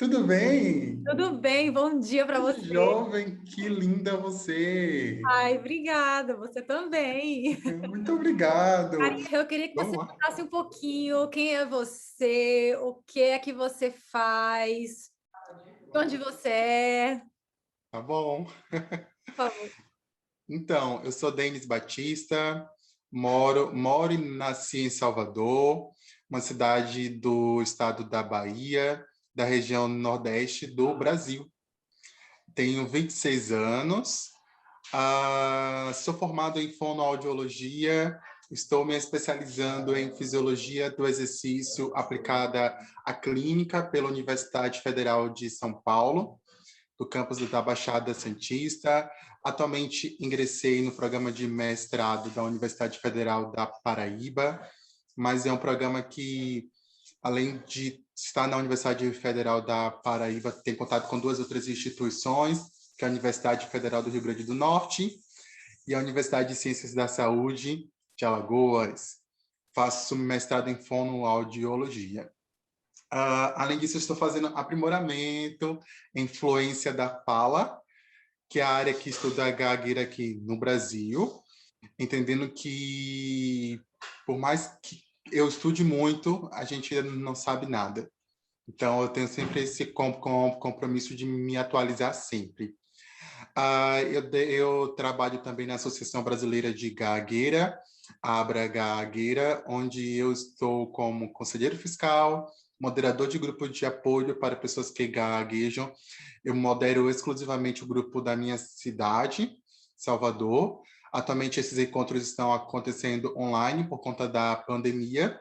Tudo bem? Tudo bem? Bom dia para Que você. jovem, que linda você! Ai, obrigada, você também. Muito obrigado. Eu queria que você Vamos lá. contasse um pouquinho quem é você, o que é que você faz, de onde você é, Tá bom. por favor. Então, eu sou Denis Batista, moro e nasci em Salvador, uma cidade do estado da Bahia, da região nordeste do Brasil. Tenho 26 anos. Sou formado em fonoaudiologia, estou me especializando em fisiologia do exercício aplicada à clínica pela Universidade Federal de São Paulo, do campus da Baixada Santista. Atualmente ingressei no programa de mestrado da Universidade Federal da Paraíba, mas é um programa que, além de estar na Universidade Federal da Paraíba, tem contato com duas outras instituições, que é a Universidade Federal do Rio Grande do Norte e a Universidade de Ciências da Saúde de Alagoas. Faço mestrado em fonoaudiologia. Além disso, estou fazendo aprimoramento em fluência da fala, que é a área que estuda a gagueira aqui no Brasil, entendendo que, por mais que eu estude muito, a gente ainda não sabe nada. Então, eu tenho sempre esse compromisso de me atualizar sempre. Eu trabalho também na Associação Brasileira de Gagueira, Abra Gagueira, onde eu estou como conselheiro fiscal, moderador de grupo de apoio para pessoas que gaguejam. Eu modero exclusivamente o grupo da minha cidade, Salvador. Atualmente, esses encontros estão acontecendo online por conta da pandemia.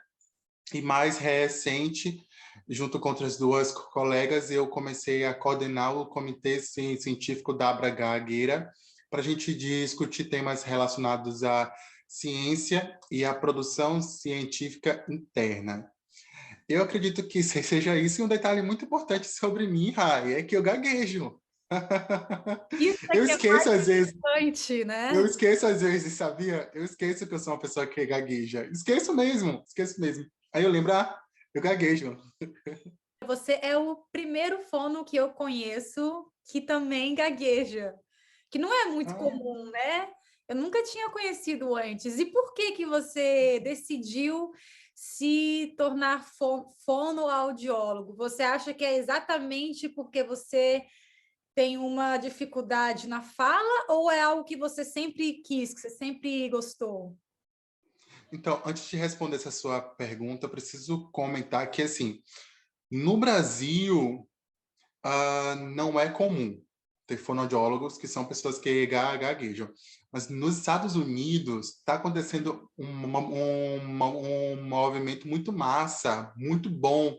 E mais recente, junto com outras duas colegas, eu comecei a coordenar o Comitê Científico da Bragagueira para a gente discutir temas relacionados à ciência e à produção científica interna. Eu acredito que seja isso, e um detalhe muito importante sobre mim, Rai, é que eu gaguejo. Isso é Eu que é mais esqueço às vezes, importante, eu né? esqueço às vezes, sabia? Eu esqueço que eu sou uma pessoa que gagueja. Esqueço mesmo, esqueço mesmo. Aí eu lembro, eu gaguejo. Você é o primeiro fono que eu conheço que também gagueja, que não é muito Ah, comum, né? Eu nunca tinha conhecido antes. E por que que você decidiu se tornar fonoaudiólogo? Você acha que é exatamente porque você tem uma dificuldade na fala ou é algo que você sempre quis, que você sempre gostou? então, antes de responder essa sua pergunta, eu preciso comentar que, assim, no Brasil, não é comum ter fonoaudiólogos que são pessoas que gaguejam. Mas nos Estados Unidos está acontecendo um movimento muito massa, muito bom.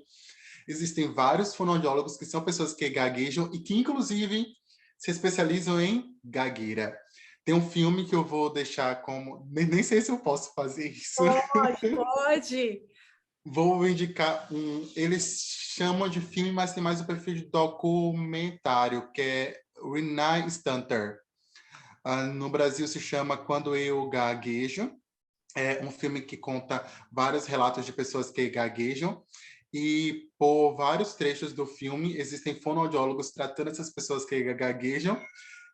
Existem vários fonoaudiólogos que são pessoas que gaguejam e que, inclusive, se especializam em gagueira. Tem um filme que eu vou deixar como. Nem sei se eu posso fazer isso. Pode, pode. Vou indicar um. Eles chamam de filme, mas tem mais o perfil de documentário, que é Renai Stunter. No Brasil se chama Quando Eu Gaguejo. É um filme que conta vários relatos de pessoas que gaguejam. E por vários trechos do filme existem fonoaudiólogos tratando essas pessoas que gaguejam.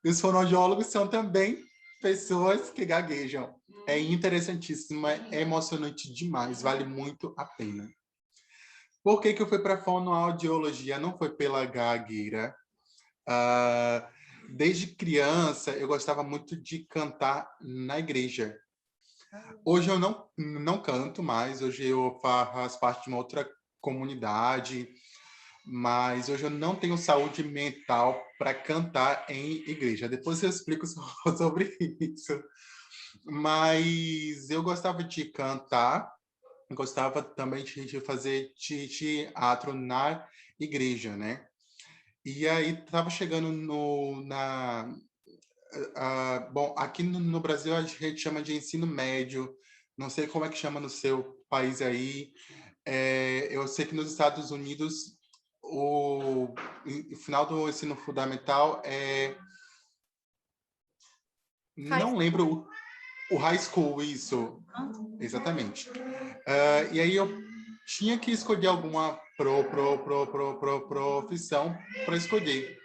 E os fonoaudiólogos são também pessoas que gaguejam. É interessantíssimo, é emocionante demais, vale muito a pena. Por que que eu fui para fonoaudiologia? Não foi pela gagueira. Ah, Desde criança, eu gostava muito de cantar na igreja. Hoje eu não canto mais, hoje eu faço parte de uma outra comunidade, mas hoje eu não tenho saúde mental para cantar em igreja. Depois eu explico sobre isso. Mas eu gostava de cantar, gostava também de fazer teatro na igreja, né? E aí estava chegando bom, aqui no Brasil a gente chama de ensino médio, não sei como é que chama no seu país aí. Eu sei que nos Estados Unidos o final do ensino fundamental Faz. não lembro o high school, isso, exatamente. E aí eu tinha que escolher alguma profissão para escolher.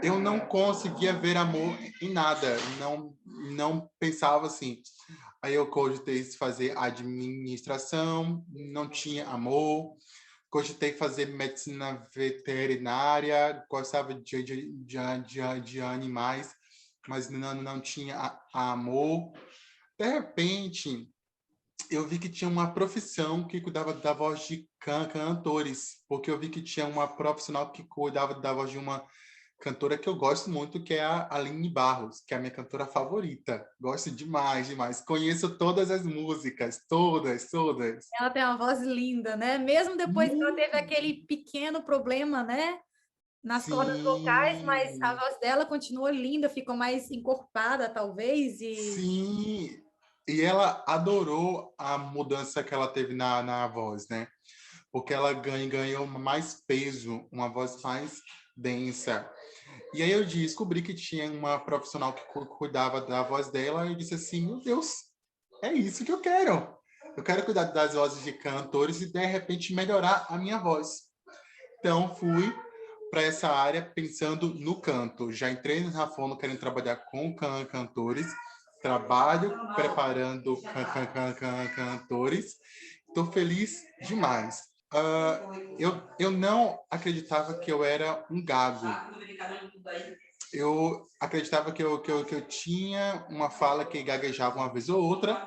Eu não conseguia ver amor em nada, não pensava assim. Aí eu cogitei fazer administração, não tinha amor. Cogitei fazer medicina veterinária, gostava de animais, mas não tinha amor. De repente, eu vi que tinha uma profissão que cuidava da voz de cantores, porque eu vi que tinha uma profissional que cuidava da voz de uma cantora que eu gosto muito, que é a Aline Barros, que é a minha cantora favorita. Gosto demais, demais. Conheço todas as músicas, todas, todas. Ela tem uma voz linda, né? Mesmo depois que ela teve aquele pequeno problema, né? Nas cordas vocais, mas a Sim, voz dela continua linda, ficou mais encorpada, talvez, e sim. E ela adorou a mudança que ela teve na voz, né? Porque ela ganhou mais peso, uma voz mais densa. E aí eu descobri que tinha uma profissional que cuidava da voz dela e eu disse assim, meu Deus, é isso que eu quero. Eu quero cuidar das vozes de cantores e de repente melhorar a minha voz. Então fui para essa área pensando no canto. Já entrei na Fono querendo trabalhar com cantores, trabalho preparando cantores. Estou feliz demais. Eu não acreditava que eu era um gago. Eu acreditava que eu tinha uma fala que gaguejava uma vez ou outra,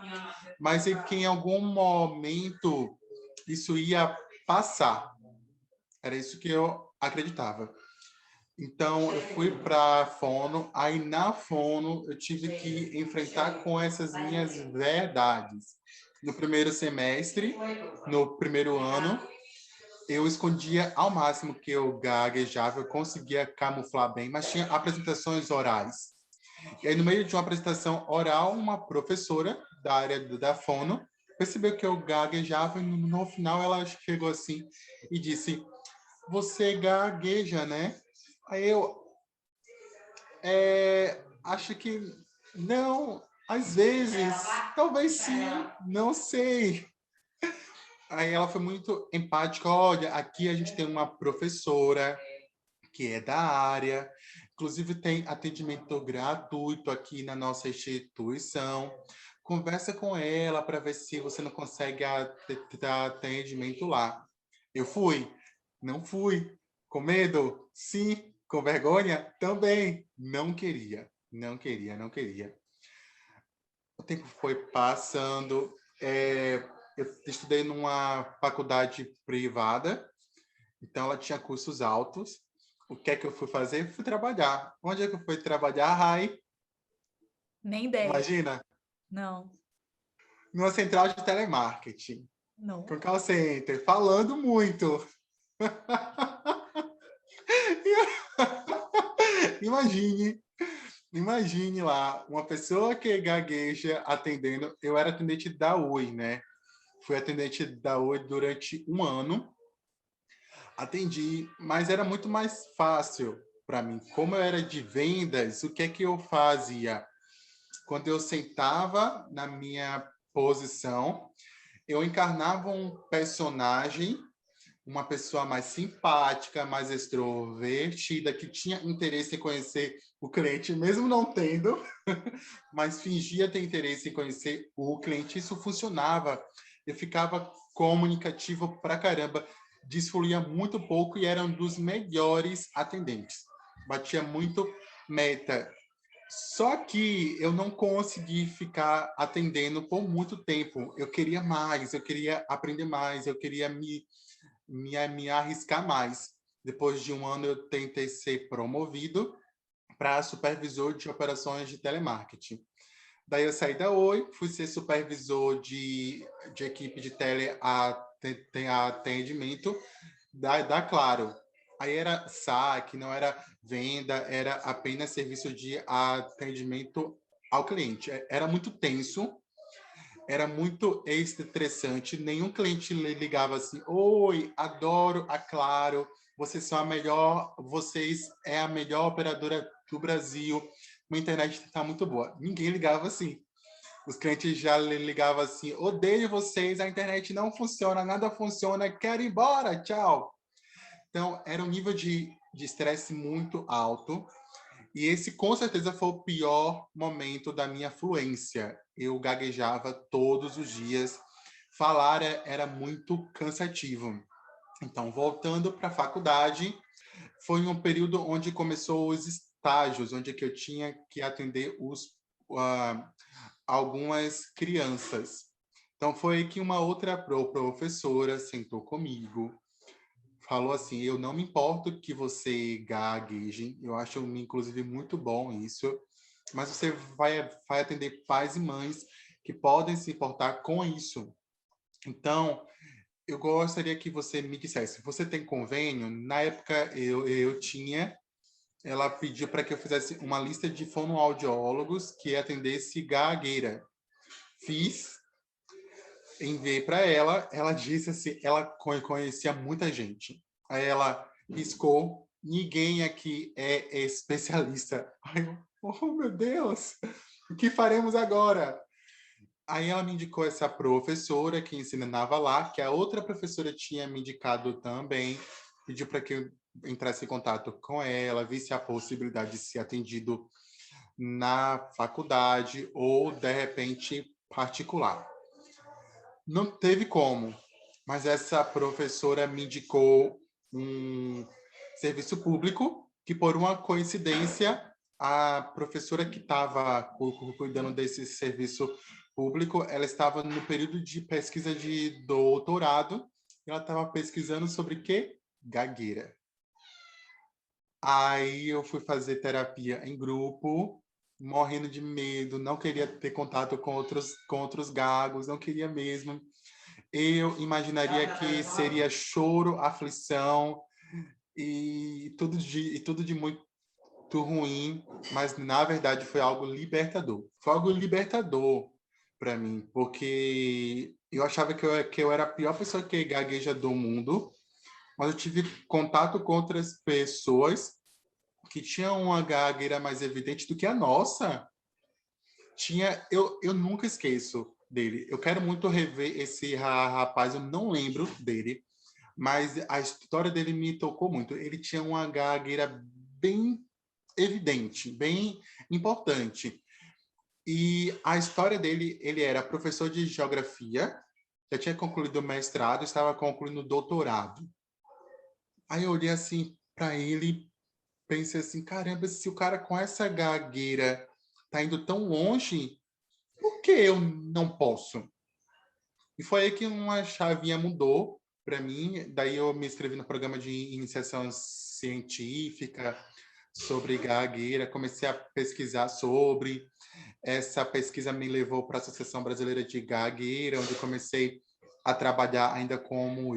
mas que em algum momento isso ia passar. Era isso que eu acreditava. Então, eu fui para a Fono, aí na Fono eu tive que enfrentar com essas minhas verdades. No primeiro semestre, no primeiro ano, eu escondia ao máximo que eu gaguejava, eu conseguia camuflar bem, mas tinha apresentações orais. E aí, no meio de uma apresentação oral, uma professora da área da Fono percebeu que eu gaguejava e no final ela chegou assim e disse: Você gagueja, né? Aí eu acho que não, às vezes, talvez sim, não sei. Aí ela foi muito empática. Olha, aqui a gente tem uma professora que é da área, inclusive tem atendimento gratuito aqui na nossa instituição. Conversa com ela para ver se você não consegue atendimento lá. Eu fui? Não fui. Com medo? Sim. Com vergonha? Também. Não queria. Não queria, não queria. O tempo foi passando. Eu estudei numa faculdade privada, então ela tinha custos altos. O que é que eu fui fazer? Fui trabalhar. Onde é que eu fui trabalhar, Rai? nem ideia. Imagina, Não, numa central de telemarketing, não. com call center, falando muito. Imagine, imagine lá, uma pessoa que gagueja atendendo. Eu era atendente da Oi, né? Fui atendente da Oi durante um ano. Atendi, mas era muito mais fácil para mim. Como eu era de vendas, o que é que eu fazia? Quando eu sentava na minha posição, eu encarnava um personagem, uma pessoa mais simpática, mais extrovertida, que tinha interesse em conhecer o cliente, mesmo não tendo, mas fingia ter interesse em conhecer o cliente. Isso funcionava. Eu ficava comunicativo pra caramba, desfluía muito pouco e era um dos melhores atendentes. Batia muito meta. Só que eu não consegui ficar atendendo por muito tempo. Eu queria mais, eu queria aprender mais, eu queria me arriscar mais. Depois de um ano, eu tentei ser promovido para supervisor de operações de telemarketing. Daí eu saí da Oi, fui ser supervisor de equipe de teleatendimento da Claro. Aí era saque, não era venda, era apenas serviço de atendimento ao cliente. Era muito tenso, era muito estressante. Nenhum cliente ligava assim: Oi, adoro a Claro, vocês são a melhor, vocês é a melhor operadora do Brasil, a internet está muito boa. Ninguém ligava assim. Os clientes já ligavam assim: odeio vocês, a internet não funciona, nada funciona, quero ir embora, tchau. Então, era um nível de estresse muito alto. E esse, com certeza, foi o pior momento da minha fluência. Eu gaguejava todos os dias. Falar era muito cansativo. Então, voltando para a faculdade, foi um período onde começou os estágios, onde que eu tinha que atender algumas crianças. Então, foi que uma outra professora sentou comigo, falou assim: eu não me importo que você gagueje, eu acho, inclusive, muito bom isso, mas você vai atender pais e mães que podem se importar com isso. Então, eu gostaria que você me dissesse, você tem convênio? Na época, eu tinha. Ela pediu para que eu fizesse uma lista de fonoaudiólogos que atendesse gagueira. Fiz, enviei para ela, ela disse assim, ela conhecia muita gente. Aí ela riscou, ninguém aqui é especialista. Aí eu, oh meu Deus, o que faremos agora? Aí ela me indicou essa professora que ensinava lá, que a outra professora tinha me indicado também, pediu para que eu entrasse em contato com ela, visse a possibilidade de ser atendido na faculdade ou, de repente, particular. Não teve como, mas essa professora me indicou um serviço público que, por uma coincidência, a professora que estava cuidando desse serviço público, ela estava no período de pesquisa de doutorado, e ela estava pesquisando sobre quê? Gagueira. Aí eu fui fazer terapia em grupo, morrendo de medo, não queria ter contato com outros gagos, não queria mesmo. Eu imaginaria que seria choro, aflição e tudo de muito ruim, mas na verdade foi algo libertador. Foi algo libertador para mim, porque eu achava que eu era a pior pessoa que gagueja do mundo, mas eu tive contato com outras pessoas que tinham uma gagueira mais evidente do que a nossa. Eu nunca esqueço dele. Eu quero muito rever esse rapaz, eu não lembro dele, mas a história dele me tocou muito. Ele tinha uma gagueira bem evidente, bem importante. E a história dele, ele era professor de geografia, já tinha concluído o mestrado, estava concluindo o doutorado. Aí eu olhei assim para ele, pensei assim, caramba, se o cara com essa gagueira tá indo tão longe, por que eu não posso? E foi aí que uma chavinha mudou para mim. Daí eu me inscrevi no programa de iniciação científica sobre gagueira, comecei a pesquisar sobre. Essa pesquisa me levou para a Associação Brasileira de Gagueira, onde comecei a trabalhar ainda como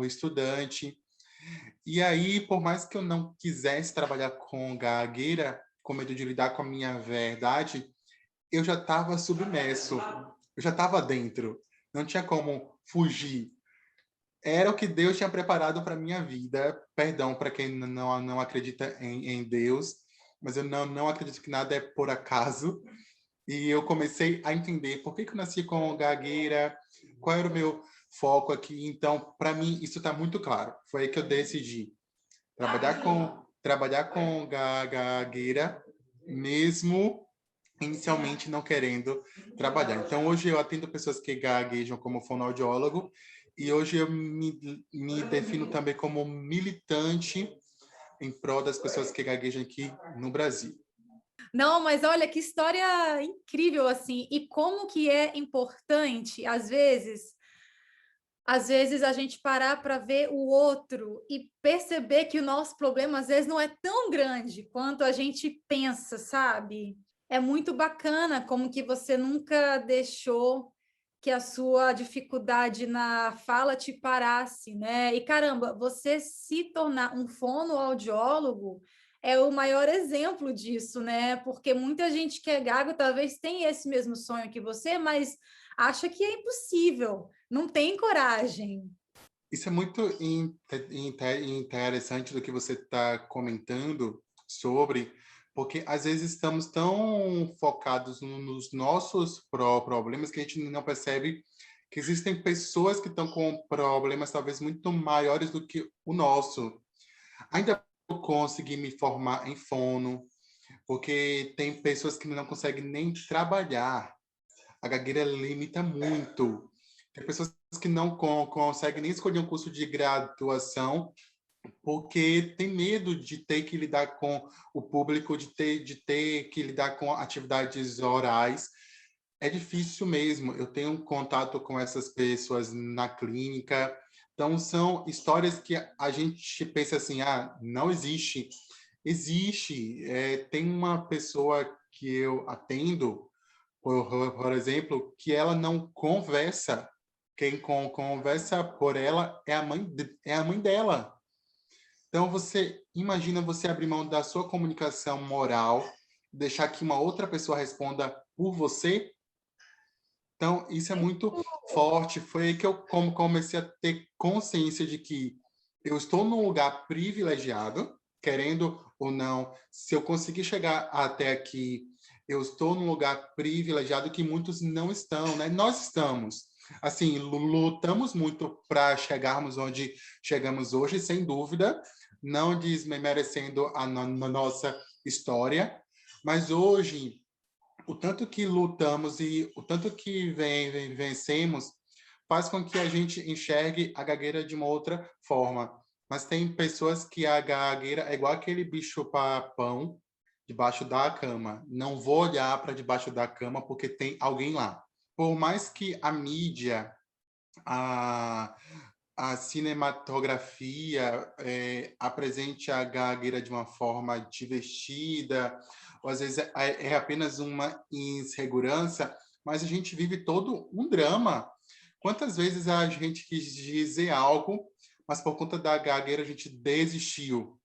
estudante. E aí, por mais que eu não quisesse trabalhar com gagueira, com medo de lidar com a minha verdade, eu já estava submerso, eu já estava dentro, não tinha como fugir. Era o que Deus tinha preparado para minha vida. Perdão para quem não acredita em Deus, mas eu não acredito que nada é por acaso. E eu comecei a entender por que eu nasci com gagueira, qual era o meu foco aqui. Então, para mim, isso está muito claro. Foi aí que eu decidi trabalhar com gagueira, mesmo inicialmente não querendo trabalhar. Então, hoje eu atendo pessoas que gaguejam como fonoaudiólogo e hoje eu me defino também como militante em prol das pessoas que gaguejam aqui no Brasil. Não, mas olha que história incrível assim, e como que é importante às vezes a gente parar para ver o outro e perceber que o nosso problema às vezes não é tão grande quanto a gente pensa, sabe? É muito bacana como que você nunca deixou que a sua dificuldade na fala te parasse, né? E caramba, você se tornar um fonoaudiólogo é o maior exemplo disso, né? Porque muita gente que é gago talvez tenha esse mesmo sonho que você, mas acha que é impossível, não tem coragem. Isso é muito interessante do que você está comentando sobre, porque às vezes estamos tão focados nos nossos problemas que a gente não percebe que existem pessoas que estão com problemas talvez muito maiores do que o nosso. Ainda eu consegui me formar em fono, porque tem pessoas que não conseguem nem trabalhar. A gagueira limita muito. Tem pessoas que não conseguem nem escolher um curso de graduação porque tem medo de ter que lidar com o público, de ter que lidar com atividades orais. É difícil mesmo. Eu tenho um contato com essas pessoas na clínica. Então, são histórias que a gente pensa assim, não existe. Existe. Tem uma pessoa que eu atendo, por exemplo, que ela não conversa. Quem conversa por ela é a mãe dela. Então, você imagina você abrir mão da sua comunicação moral, deixar que uma outra pessoa responda por você. Então, isso é muito forte. Foi aí que eu comecei a ter consciência de que eu estou num lugar privilegiado, querendo ou não. Se eu conseguir chegar até aqui, eu estou num lugar privilegiado que muitos não estão, né? Nós estamos. Assim, lutamos muito para chegarmos onde chegamos hoje, sem dúvida, não desmerecendo a nossa história, mas hoje o tanto que lutamos e o tanto que vencemos faz com que a gente enxergue a gagueira de uma outra forma. Mas tem pessoas que a gagueira é igual aquele bicho-papão debaixo da cama. Não vou olhar para debaixo da cama porque tem alguém lá. Por mais que a mídia, a, a cinematografia apresente a gagueira de uma forma divertida, ou às vezes é apenas uma insegurança, mas a gente vive todo um drama. Quantas vezes a gente quis dizer algo, mas por conta da gagueira a gente desistiu?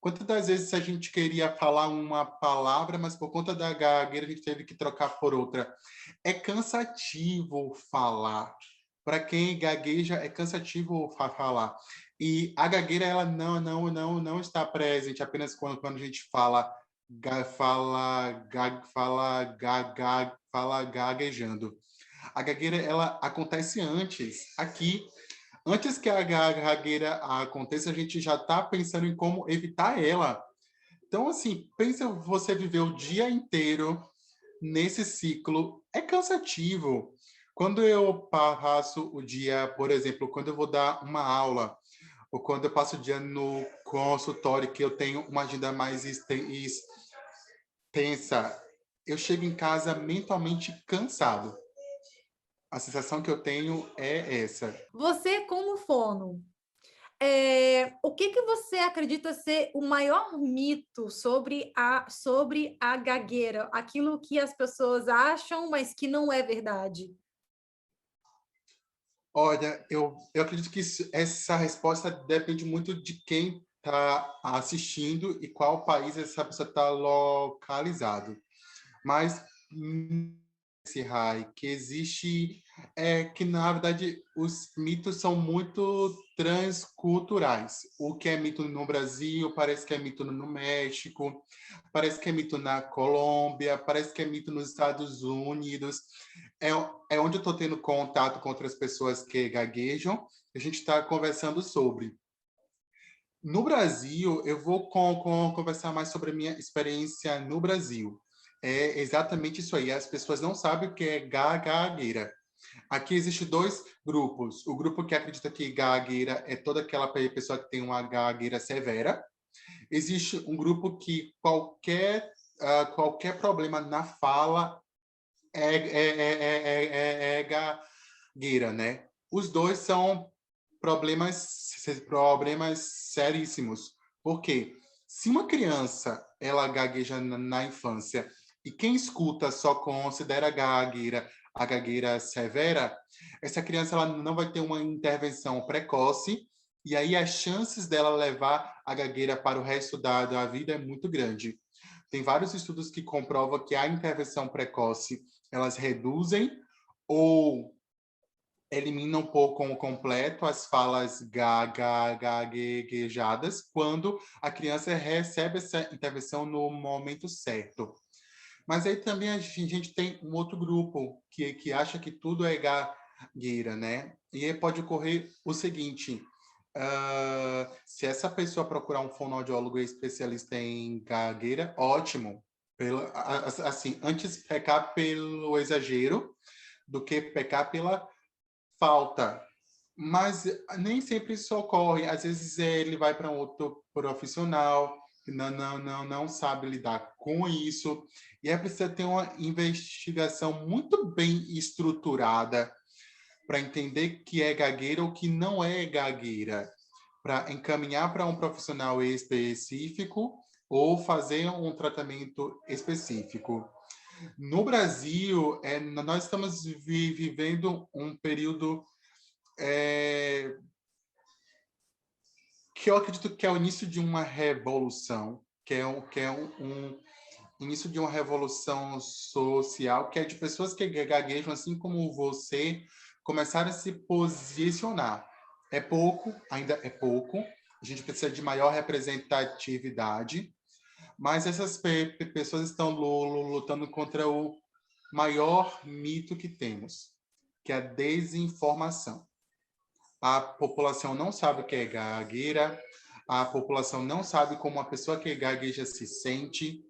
Quantas das vezes a gente queria falar uma palavra, mas por conta da gagueira a gente teve que trocar por outra? É cansativo falar. Para quem gagueja, é cansativo falar. E a gagueira, ela não está presente apenas quando a gente fala gaguejando. A gagueira, ela acontece antes, aqui. Antes que a gagueira aconteça, a gente já está pensando em como evitar ela. Então, assim, pensa você viver o dia inteiro nesse ciclo. É cansativo. Quando eu passo o dia, por exemplo, quando eu vou dar uma aula, ou quando eu passo o dia no consultório, que eu tenho uma agenda mais extensa, eu chego em casa mentalmente cansado. A sensação que eu tenho é essa. Você, como fono, o que que você acredita ser o maior mito sobre a gagueira? Aquilo que as pessoas acham, mas que não é verdade? Olha, eu acredito que essa resposta depende muito de quem está assistindo e qual país essa pessoa está localizado. Mas esse Rai, que existe que na verdade os mitos são muito transculturais. O que é mito no Brasil parece que é mito no México, parece que é mito na Colômbia, parece que é mito nos Estados Unidos. É, é onde eu estou tendo contato com outras pessoas que gaguejam. A gente está conversando sobre. No Brasil, eu vou conversar mais sobre a minha experiência no Brasil. É exatamente isso aí. As pessoas não sabem o que é gagueira. Aqui existem dois grupos. O grupo que acredita que gagueira é toda aquela pessoa que tem uma gagueira severa. Existe um grupo que qualquer problema na fala é gagueira, né? Os dois são problemas seríssimos. Por quê? Se uma criança ela gagueja na infância e quem escuta só considera a gagueira severa, essa criança ela não vai ter uma intervenção precoce e aí as chances dela levar a gagueira para o resto da vida é muito grande. Tem vários estudos que comprovam que a intervenção precoce elas reduzem ou elimina um pouco completo as falas gaguejadas quando a criança recebe essa intervenção no momento certo. Mas aí também a gente tem um outro grupo que acha que tudo é gagueira, né? E aí pode ocorrer o seguinte: se essa pessoa procurar um fonoaudiólogo especialista em gagueira, ótimo. Assim, antes pecar pelo exagero do que pecar pela falta. Mas nem sempre isso ocorre. Às vezes ele vai para um outro profissional que não sabe lidar com isso. E é preciso ter uma investigação muito bem estruturada para entender que é gagueira ou que não é gagueira, para encaminhar para um profissional específico ou fazer um tratamento específico. No Brasil, nós estamos vivendo um período que eu acredito que é o início de uma revolução, que é um início de uma revolução social, que é de pessoas que gaguejam, assim como você, começarem a se posicionar. É pouco, ainda é pouco, a gente precisa de maior representatividade, mas essas pessoas estão lutando contra o maior mito que temos, que é a desinformação. A população não sabe o que é gagueira, a população não sabe como uma pessoa que gagueja se sente,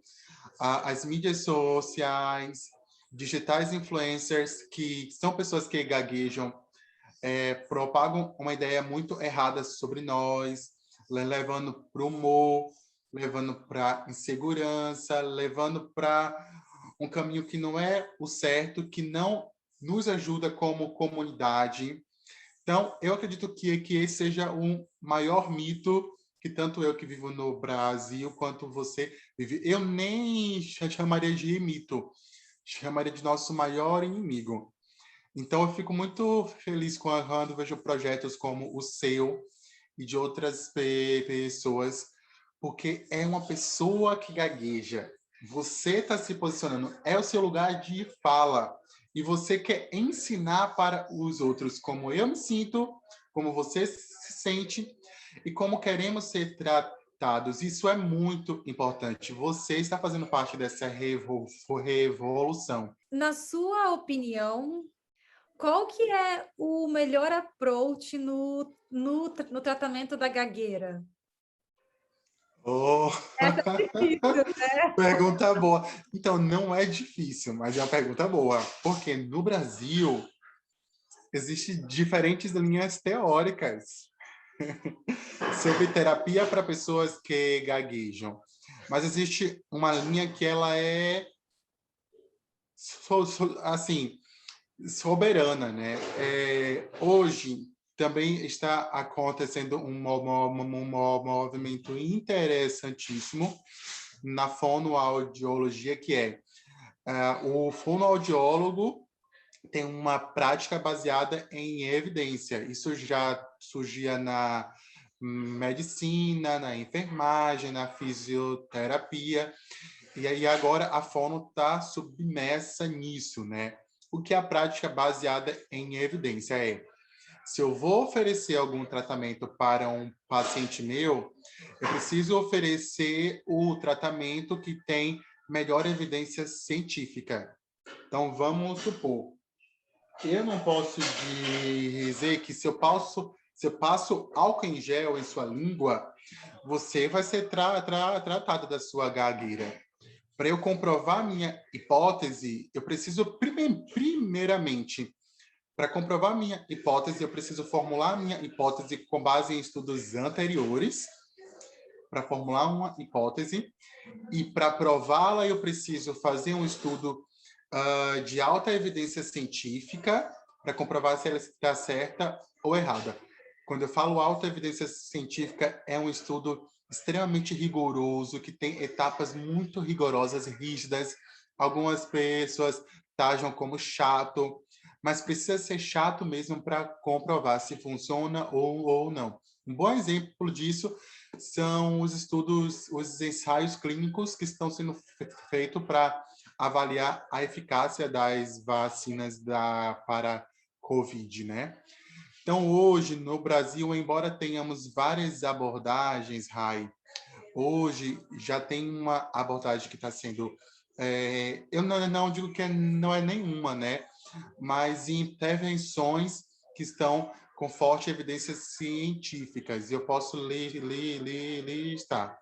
as mídias sociais, digitais influencers, que são pessoas que gaguejam, propagam uma ideia muito errada sobre nós, levando para o humor, levando para insegurança, levando para um caminho que não é o certo, que não nos ajuda como comunidade. Então, eu acredito que esse seja um maior mito que tanto eu que vivo no Brasil quanto você vive. Eu nem chamaria de mito, chamaria de nosso maior inimigo. Então, eu fico muito feliz quando vejo projetos como o seu e de outras pessoas, porque é uma pessoa que gagueja. Você está se posicionando, é o seu lugar de fala. E você quer ensinar para os outros como eu me sinto, como você se sente e como queremos ser tratados. Isso é muito importante. Você está fazendo parte dessa revolução. Na sua opinião, qual que é o melhor approach no tratamento da gagueira? Oh, Essa é difícil, né? pergunta boa. Então, não é difícil, mas é uma pergunta boa. Porque no Brasil, existem diferentes linhas teóricas sobre terapia para pessoas que gaguejam. Mas existe uma linha que ela é assim, soberana, né? Hoje também está acontecendo um movimento interessantíssimo na fonoaudiologia, que é o fonoaudiólogo tem uma prática baseada em evidência. Isso já surgia na medicina, na enfermagem, na fisioterapia, e aí agora a fono está submersa nisso, né? O que é a prática baseada em evidência é: se eu vou oferecer algum tratamento para um paciente meu, eu preciso oferecer o tratamento que tem melhor evidência científica. Então, vamos supor, eu não posso dizer que se eu passo álcool em gel em sua língua, você vai ser tratado da sua gagueira. Para eu comprovar minha hipótese, eu preciso, primeiramente, para comprovar minha hipótese, eu preciso formular minha hipótese com base em estudos anteriores, para formular uma hipótese, e para prová-la, eu preciso fazer um estudo de alta evidência científica para comprovar se ela está certa ou errada. Quando eu falo alta evidência científica, é um estudo extremamente rigoroso, que tem etapas muito rigorosas, rígidas. Algumas pessoas tajam como chato, mas precisa ser chato mesmo para comprovar se funciona ou não. Um bom exemplo disso são os estudos, os ensaios clínicos que estão sendo feitos para avaliar a eficácia das vacinas para Covid, né? Então, hoje, no Brasil, embora tenhamos várias abordagens, Rai, hoje já tem uma abordagem que está sendo... eu não digo que não é nenhuma, né? Mas intervenções que estão com fortes evidências científicas. E eu posso listar.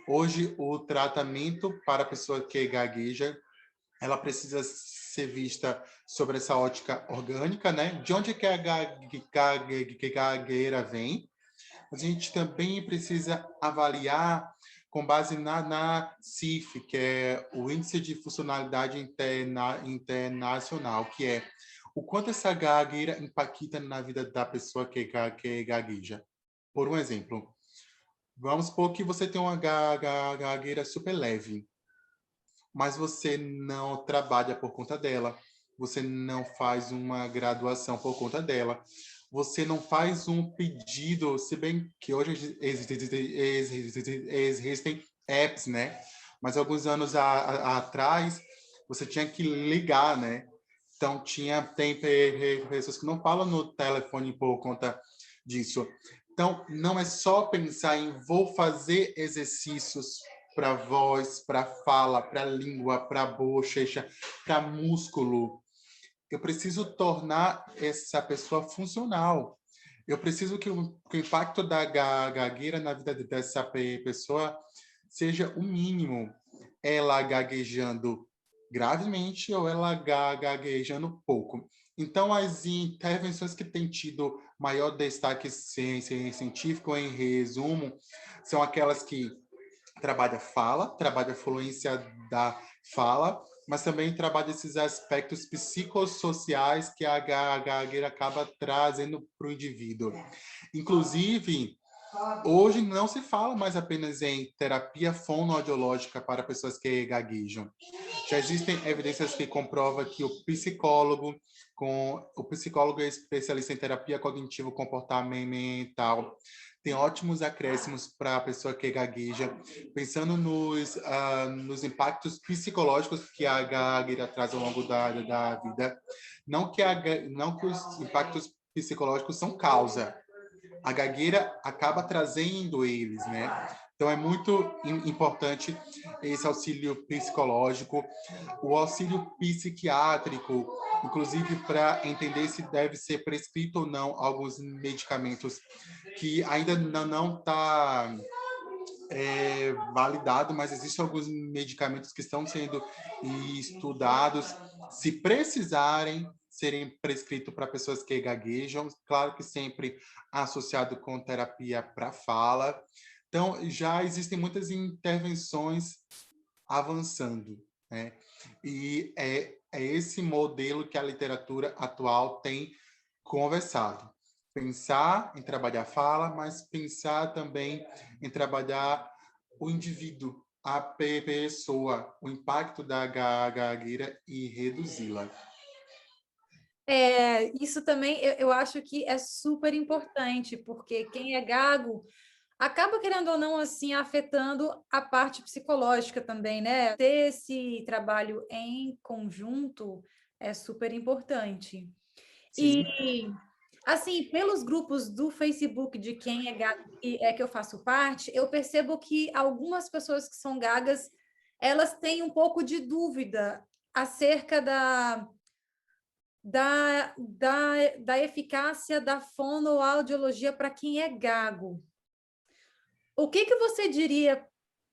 Hoje, o tratamento para a pessoa que gagueja, ela precisa ser vista sobre essa ótica orgânica, né? De onde que a gagueira vem? A gente também precisa avaliar com base na CIF, que é o Índice de Funcionalidade Internacional, que é o quanto essa gagueira impacta na vida da pessoa que gagueja. Por um exemplo, vamos supor que você tem uma gagueira super leve, mas você não trabalha por conta dela, você não faz uma graduação por conta dela, você não faz um pedido, se bem que hoje existem apps, né? Mas alguns anos atrás, você tinha que ligar, né? Então, tem pessoas que não falam no telefone por conta disso. Então, não é só pensar em vou fazer exercícios para voz, para fala, para língua, para bochecha, para músculo. Eu preciso tornar essa pessoa funcional. Eu preciso que o impacto da gagueira na vida dessa pessoa seja o mínimo. Ela gaguejando gravemente ou ela gaguejando pouco. Então, as intervenções que têm tido maior destaque científico, em resumo, são aquelas que trabalha a fluência da fala, mas também trabalha esses aspectos psicossociais que a gagueira acaba trazendo para o indivíduo. Inclusive, hoje não se fala mais apenas em terapia fonoaudiológica para pessoas que gaguejam. Já existem evidências que comprovam que o psicólogo é especialista em terapia cognitivo-comportamental, tem ótimos acréscimos para a pessoa que gagueja, pensando nos impactos psicológicos que a gagueira traz ao longo da vida. Não que os impactos psicológicos são causa, a gagueira acaba trazendo eles, né? Então, é muito importante esse auxílio psicológico, o auxílio psiquiátrico, inclusive para entender se deve ser prescrito ou não alguns medicamentos que ainda não está validado, mas existem alguns medicamentos que estão sendo estudados. Se precisarem serem prescritos para pessoas que gaguejam, claro que sempre associado com terapia para fala. Então, já existem muitas intervenções avançando, né? E é esse modelo que a literatura atual tem conversado. Pensar em trabalhar a fala, mas pensar também em trabalhar o indivíduo, a pessoa, o impacto da gagueira e reduzi-la. Isso também eu acho que é super importante, porque quem é gago acaba, querendo ou não, assim, afetando a parte psicológica também, né? Ter esse trabalho em conjunto é super importante. Sim. E, assim, pelos grupos do Facebook de quem é gago, que eu faço parte, eu percebo que algumas pessoas que são gagas, elas têm um pouco de dúvida acerca da eficácia da fonoaudiologia para quem é gago. O que você diria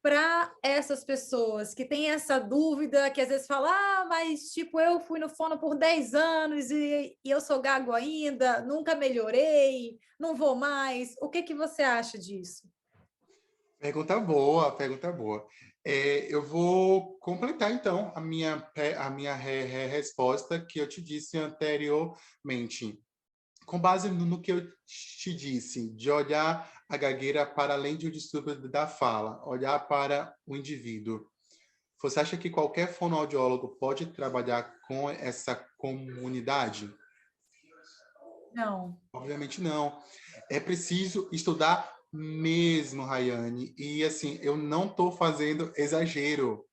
para essas pessoas que têm essa dúvida, que às vezes falam, mas tipo, eu fui no fono por 10 anos e eu sou gago ainda, nunca melhorei, não vou mais. O que você acha disso? Pergunta boa, pergunta boa. Eu vou completar, então, a minha resposta que eu te disse anteriormente. Com base no que eu te disse, de olhar a gagueira para além de um distúrbio da fala, olhar para o indivíduo. Você acha que qualquer fonoaudiólogo pode trabalhar com essa comunidade? Não. Obviamente não. É preciso estudar mesmo, Rayane. E assim, eu não estou fazendo exagero.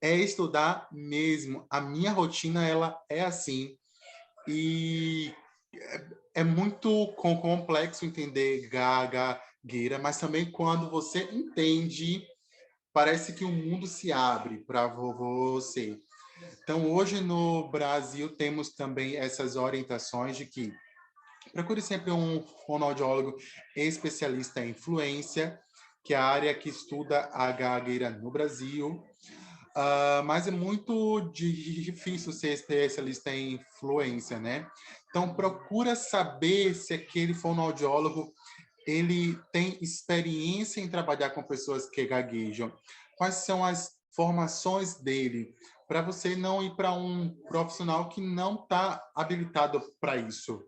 É estudar mesmo. A minha rotina ela é assim. E é muito complexo entender gagueira, mas também quando você entende, parece que o mundo se abre para você. Então, hoje no Brasil, temos também essas orientações de que procure sempre um fonoaudiólogo especialista em fluência, que é a área que estuda a gagueira no Brasil. Mas é muito difícil ser especialista em fluência, né? Então, procura saber se aquele fonoaudiólogo ele tem experiência em trabalhar com pessoas que gaguejam. Quais são as formações dele? Para você não ir para um profissional que não está habilitado para isso.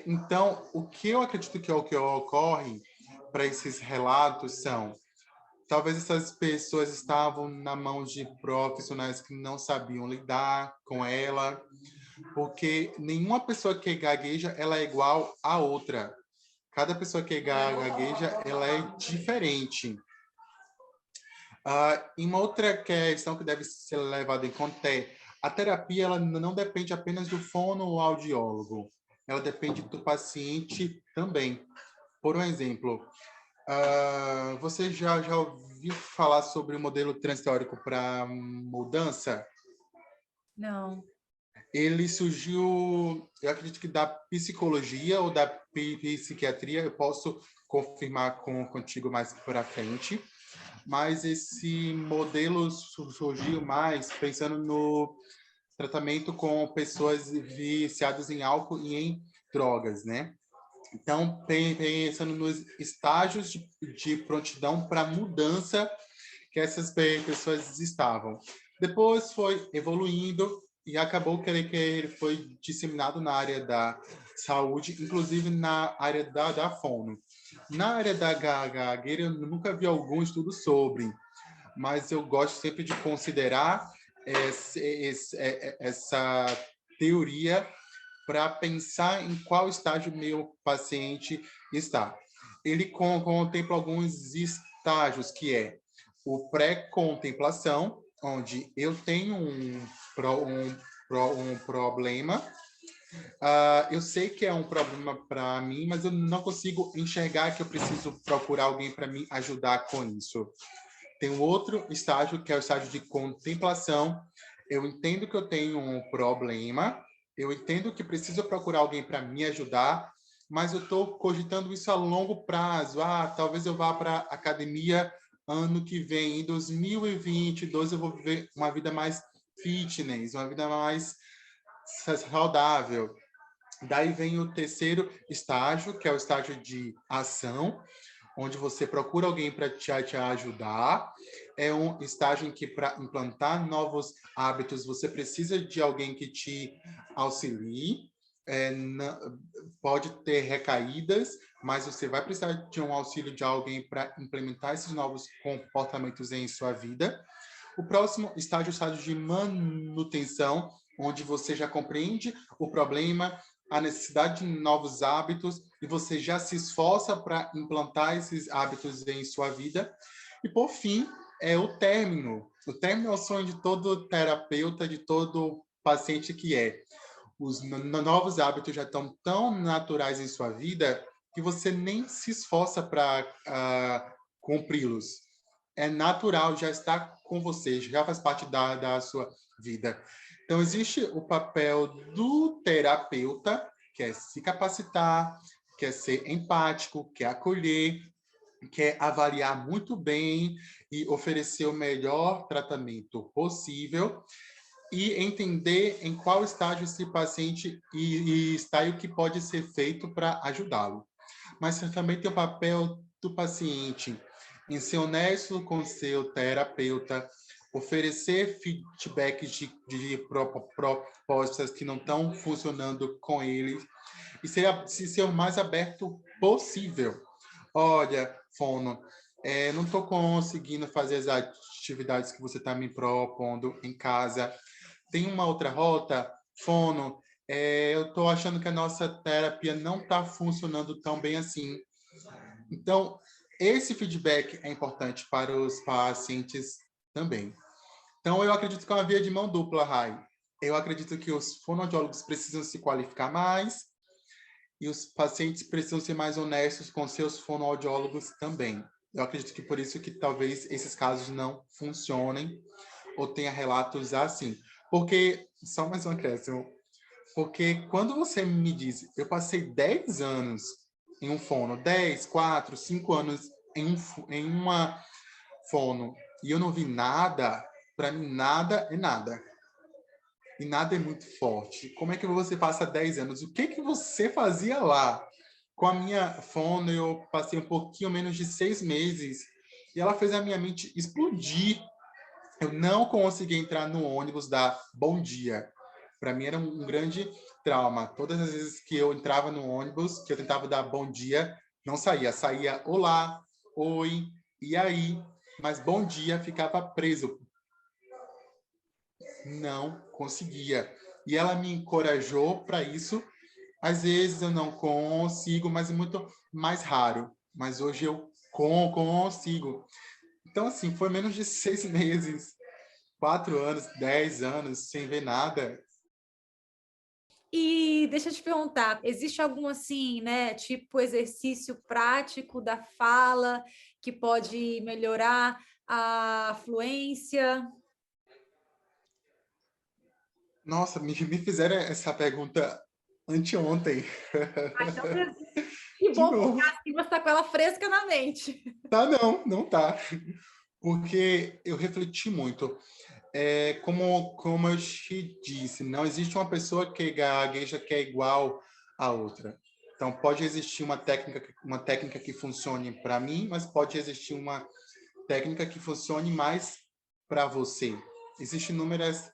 Então, o que eu acredito que é o que ocorre para esses relatos são talvez essas pessoas estavam na mão de profissionais que não sabiam lidar com ela, porque nenhuma pessoa que gagueja ela é igual a outra. Cada pessoa que gagueja ela é diferente. E uma outra questão que deve ser levada em conta é a terapia ela não depende apenas do fonoaudiólogo, ela depende do paciente também. Por um exemplo, você já ouviu falar sobre o modelo transteórico para mudança? Não. Ele surgiu, eu acredito que da psicologia ou da psiquiatria, eu posso confirmar contigo mais para frente, mas esse modelo surgiu mais pensando no tratamento com pessoas viciadas em álcool e em drogas, né? Então, pensando nos estágios de prontidão para mudança que essas pessoas estavam. Depois foi evoluindo e acabou que ele foi disseminado na área da saúde, inclusive na área da fono. Na área da gagueira, eu nunca vi algum estudo sobre, mas eu gosto sempre de considerar essa teoria para pensar em qual estágio meu paciente está. Ele contempla alguns estágios, que é o pré-contemplação, onde eu tenho um problema, eu sei que é um problema para mim, mas eu não consigo enxergar que eu preciso procurar alguém para me ajudar com isso. Tem um outro estágio, que é o estágio de contemplação. Eu entendo que eu tenho um problema, eu entendo que preciso procurar alguém para me ajudar, mas eu estou cogitando isso a longo prazo. Talvez eu vá para a academia ano que vem, em 2022, eu vou viver uma vida mais fitness, uma vida mais saudável. Daí vem o terceiro estágio, que é o estágio de ação, onde você procura alguém para te ajudar. É um estágio em que, para implantar novos hábitos, você precisa de alguém que te auxilie. Pode ter recaídas, mas você vai precisar de um auxílio de alguém para implementar esses novos comportamentos em sua vida. O próximo estágio é o estágio de manutenção, onde você já compreende o problema, a necessidade de novos hábitos e você já se esforça para implantar esses hábitos em sua vida. E, por fim, é o término. O término é o sonho de todo terapeuta, de todo paciente que é. Os novos hábitos já estão tão naturais em sua vida que você nem se esforça para cumpri-los. É natural, já está com você, já faz parte da sua vida. Então, existe o papel do terapeuta, que é se capacitar, que é ser empático, que é acolher, que é avaliar muito bem e oferecer o melhor tratamento possível e entender em qual estágio esse paciente está e o que pode ser feito para ajudá-lo. Mas também tem o papel do paciente em ser honesto com seu terapeuta, oferecer feedbacks de propostas que não estão funcionando com ele e ser o mais aberto possível. Olha, Fono, não estou conseguindo fazer as atividades que você está me propondo em casa. Tem uma outra rota, Fono, eu estou achando que a nossa terapia não está funcionando tão bem assim. Então, esse feedback é importante para os pacientes também. Então, eu acredito que é uma via de mão dupla, Rai. eu acredito que os fonoaudiólogos precisam se qualificar mais e os pacientes precisam ser mais honestos com seus fonoaudiólogos também. Eu acredito que por isso que talvez esses casos não funcionem ou tenha relatos assim. Porque, só mais um acréscimo, porque quando você me diz, eu passei 10 anos em um fono, 10, 4, 5 anos em uma fono, e eu não vi nada, para mim nada é nada. E nada é muito forte. Como é que você passa 10 anos? O que que você fazia lá? Com a minha fono, eu passei um pouquinho menos de 6 meses, e ela fez a minha mente explodir. Eu não conseguia entrar no ônibus da Bom Dia. Para mim era um grande trauma. Todas as vezes que eu entrava no ônibus, que eu tentava dar bom dia, não saía. Saía olá, oi, e aí? Mas bom dia ficava preso. Não conseguia. E ela me encorajou para isso. Às vezes eu não consigo, mas é muito mais raro. Mas hoje eu consigo. Então, assim, foi menos de 6 meses, 4 anos, 10 anos, sem ver nada. E deixa eu te perguntar, existe algum assim, né, tipo exercício prático da fala que pode melhorar a fluência? Nossa, me fizeram essa pergunta anteontem. Ah, então, que De bom, porque novo. assim você está com ela fresca na mente. Tá, não, não tá. Porque eu refleti muito. Como eu te disse, não existe uma pessoa que gagueja que é igual à outra. Então, pode existir uma técnica que funcione para mim, mas pode existir uma técnica que funcione mais para você. Existem inúmeras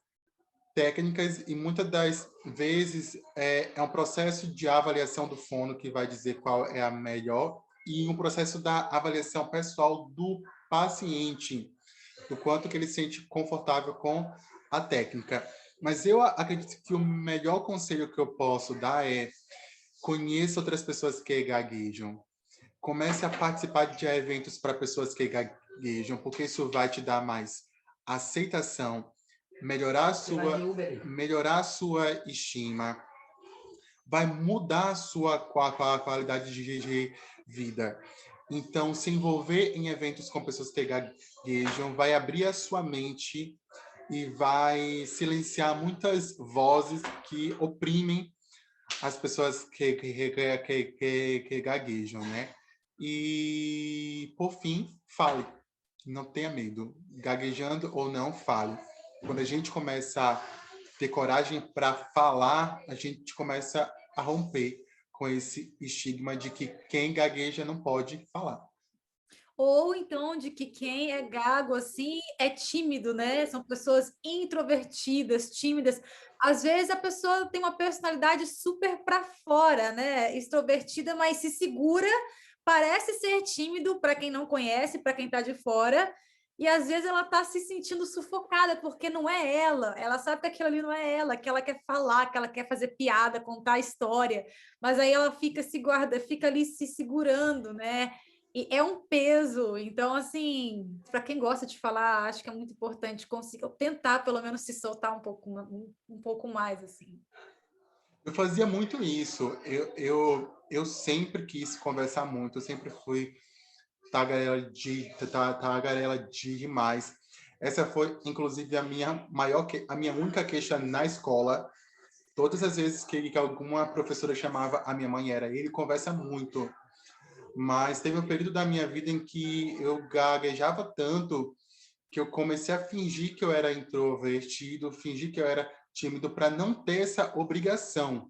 técnicas e muitas das vezes é um processo de avaliação do fono que vai dizer qual é a melhor e um processo da avaliação pessoal do paciente, do quanto que ele se sente confortável com a técnica. Mas eu acredito que o melhor conselho que eu posso dar é conheça outras pessoas que gaguejam. Comece a participar de eventos para pessoas que gaguejam, porque isso vai te dar mais aceitação, melhorar a sua estima, vai mudar a sua qualidade de vida. Então, se envolver em eventos com pessoas que gaguejam vai abrir a sua mente e vai silenciar muitas vozes que oprimem as pessoas que gaguejam, né? E, por fim, fale. Não tenha medo. Gaguejando ou não, fale. Quando a gente começa a ter coragem para falar, a gente começa a romper com esse estigma de que quem gagueja não pode falar. Ou então de que quem é gago assim é tímido, né? São pessoas introvertidas, tímidas. Às vezes a pessoa tem uma personalidade super para fora, né? Extrovertida, mas se segura, parece ser tímido para quem não conhece, para quem está de fora. E às vezes ela está se sentindo sufocada porque não é ela. Ela sabe que aquilo ali não é ela, que ela quer falar, que ela quer fazer piada, contar história. Mas aí ela fica ali se segurando, né? E é um peso. Então, assim, para quem gosta de falar, acho que é muito importante conseguir tentar, pelo menos, se soltar um pouco mais, assim. Eu fazia muito isso. Eu sempre quis conversar muito. Eu sempre fui tagarela demais. Essa foi, inclusive, a minha única queixa na escola. Todas as vezes que alguma professora chamava a minha mãe era, ele conversa muito. Mas teve um período da minha vida em que eu gaguejava tanto que eu comecei a fingir que eu era introvertido, fingir que eu era tímido para não ter essa obrigação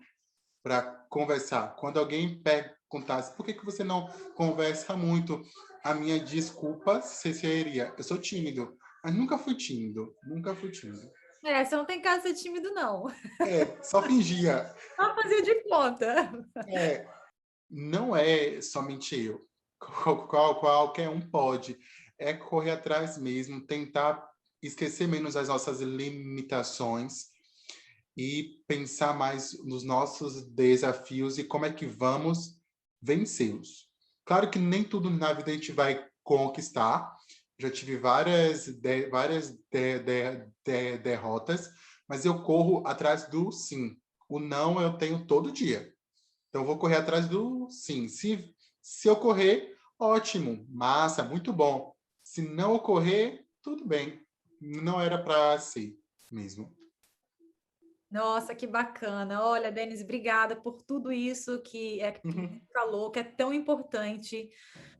para conversar. Quando alguém perguntasse por que você não conversa muito, a minha desculpa seria: eu sou tímido. Mas nunca fui tímido, nunca fui tímido. Você não tem cara de ser tímido, não. Só fingia. Só fazia de conta. É, não é somente eu. Qualquer um pode. É correr atrás mesmo, tentar esquecer menos as nossas limitações e pensar mais nos nossos desafios e como é que vamos vencê-los. Claro que nem tudo na vida a gente vai conquistar. Já tive várias derrotas, mas eu corro atrás do sim. O não eu tenho todo dia. Então, eu vou correr atrás do sim. Se eu correr, ótimo, massa, muito bom. Se não ocorrer, tudo bem. Não era para ser mesmo. Nossa, que bacana. Olha, Denis, obrigada por tudo isso que você Uhum. falou, que é tão importante.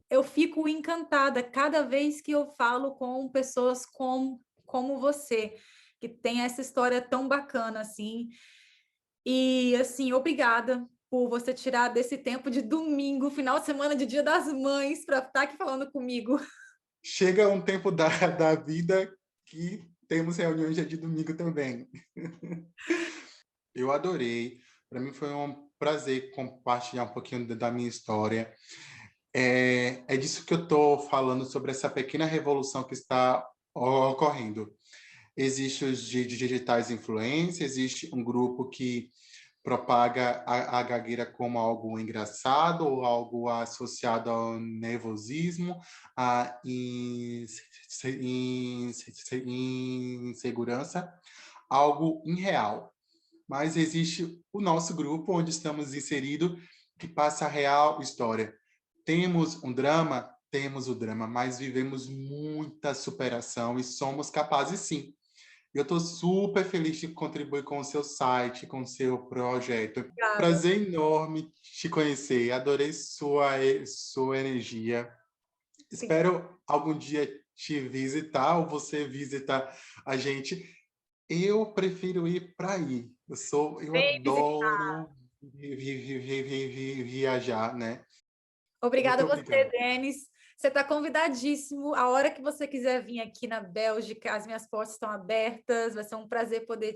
Eu fico encantada cada vez que eu falo com pessoas como você, que tem essa história tão bacana assim. E assim, obrigada por você tirar desse tempo de domingo, final de semana de Dia das Mães, para estar aqui falando comigo. Chega um tempo da vida que temos reuniões dia de domingo também. Eu adorei. Para mim foi um prazer compartilhar um pouquinho da minha história. É disso que eu estou falando, sobre essa pequena revolução que está ocorrendo. Existe os digitais influencers, existe um grupo que propaga a gagueira como algo engraçado ou algo associado ao nervosismo, à insegurança, algo irreal. Mas existe o nosso grupo, onde estamos inseridos, que passa a real história. Temos um drama? Temos o drama, mas vivemos muita superação e somos capazes, sim. Eu estou super feliz de contribuir com o seu site, com o seu projeto. Obrigada. Prazer enorme te conhecer. Adorei sua energia. Obrigada. Espero algum dia te visitar ou você visitar a gente. Eu prefiro ir para aí. Eu Vem visitar. adoro viajar, né? Obrigada Muito a você, obrigado. Denis. Você está convidadíssimo. A hora que você quiser vir aqui na Bélgica, as minhas portas estão abertas. Vai ser um prazer poder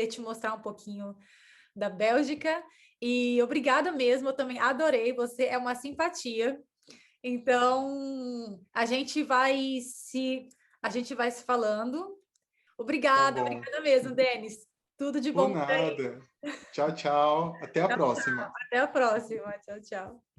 te mostrar um pouquinho da Bélgica. E obrigada mesmo, eu também adorei. Você é uma simpatia. Então, a gente vai se falando. Tá Obrigada, bom. obrigada mesmo, Denis. Tudo de Por bom por aí. nada. Tchau, tchau. Até a próxima. Até a próxima. Tchau, tchau.